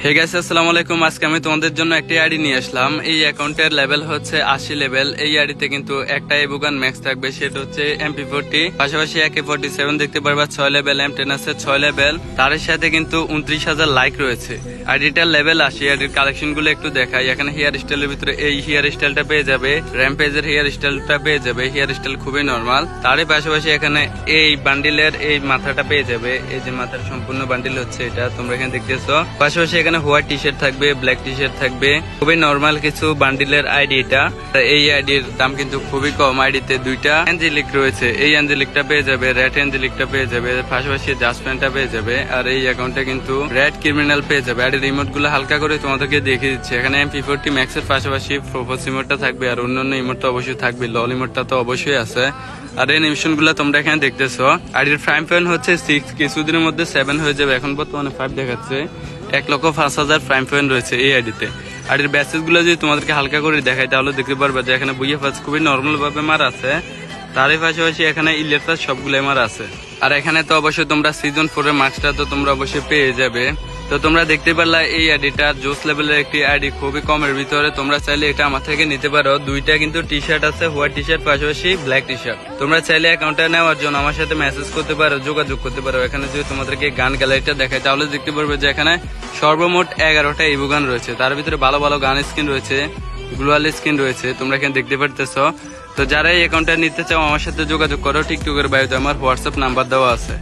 Hey guys, আসসালামু আলাইকুম। আজকে আমি তোমাদের জন্য একটি আইডি নিয়ে আসলাম। এই অ্যাকাউন্টের লেভেল হচ্ছে 80 লেভেল। এই আইডিতে কিন্তু একটা এবুগান ম্যাক্স থাকবে, সেটা হচ্ছে MP40। পাশাপাশি AK47 দেখতে পারবা 6 লেভেল, M10 আছে 6 লেভেল। তার সাথে কিন্তু 29,000 লাইক রয়েছে। আইডিটার লেভেল 80। আইডির কালেকশন গুলো একটু দেখাই। এখানে হেয়ার স্টাইলের ভিতরে এই হেয়ার স্টাইলটা পেয়ে যাবে, র্যাম্পেজের হেয়ার স্টাইলটা পেয়ে যাবে। হেয়ার স্টাইল খুবই নরমাল। তারই পাশাপাশি এখানে এই বান্ডিলের এই মাথাটা পেয়ে যাবে। এই যে মাথার সম্পূর্ণ বান্ডিল হচ্ছে এটা, তোমরা এখানে দেখতেছো। পাশাপাশি এখানে হোয়াইট টি শার্ট থাকবে, ব্ল্যাক টি শার্ট থাকবে। খুবই নরমাল কিছু বান্ডিলের আইডি এটা। এই আইডির দাম কিন্তু খুবই কম। আইডিতে দুইটা অ্যাঞ্জেলিক রয়েছে। এই অ্যাঞ্জেলিকটা পেয়ে যাবে, রেড অ্যাঞ্জেলিকটা পেয়ে যাবে, পাশাপাশি জাসপেনটা পেয়ে যাবে। আর এই অ্যাকাউন্টে কিন্তু রেড ক্রিমিনাল পেয়ে যাবে। আইডির রিমোট গুলো হালকা করে তোমাদেরকে দেখিয়ে দিচ্ছে। এখানে MP40 ম্যাক্স এর পাশাপাশি প্রোপোজ ইমোটটা থাকবে, আর অন্যান্য ইমোট তো অবশ্যই থাকবে। লল ইমোটটা তো অবশ্যই আছে। আর এই নিমিশন গুলো তোমরা এখানে দেখতেছো। আইডির প্রাইম পয়েন্ট হচ্ছে 6, কিছুদিনের মধ্যে 7 হয়ে যাবে। এখন বর্তমানে 5 দেখাচ্ছে। 1,05,000 প্রাইম পয়েন্ট রয়েছে এই আইডিতে। আইডির ব্যাসেস গুলো যদি তোমাদেরকে হালকা করে দেখাই তাহলে দেখতে পারবে যে এখানে বুইয়া ফাজ খুবই নর্মাল ভাবে মার আছে। তারই পাশাপাশি এখানে ইলিয়ার ফাজ সবগুলো মার আছে। আর এখানে তো অবশ্যই তোমরা সিজন 4 এর মার্কসটা তো তোমরা অবশ্যই পেয়ে যাবে। তো তোমরা দেখতে পারলা এই আইডিটা জোস লেভেলের একটি আইডি, খুবই কমের ভিতরে। তোমরা চাইলে এটা আমার থেকে নিতে পারো। দুইটা কিন্তু টি শার্ট আছে, হোয়াইট টি শার্ট পাশাপাশি ব্ল্যাক টি শার্ট। তোমরা চাইলে অ্যাকাউন্টটা নেওয়ার জন্য আমার সাথে মেসেজ করতে পারো, যোগাযোগ করতে পারো। এখানে যদি তোমাদেরকে গান গ্যালারিটা দেখায় তাহলে দেখতে পারবে যে এখানে সর্বমোট 11টা ইভো গান রয়েছে। তার ভিতরে ভালো ভালো গান স্কিন রয়েছে, গ্লোয়াল স্কিন রয়েছে, তোমরা এখানে দেখতে পারতেছো। তো যারা এই অ্যাকাউন্টটা নিতে চাও আমার সাথে যোগাযোগ করো। টিকটকের বায়োতে আমার হোয়াটসঅ্যাপ নাম্বার দেওয়া আছে।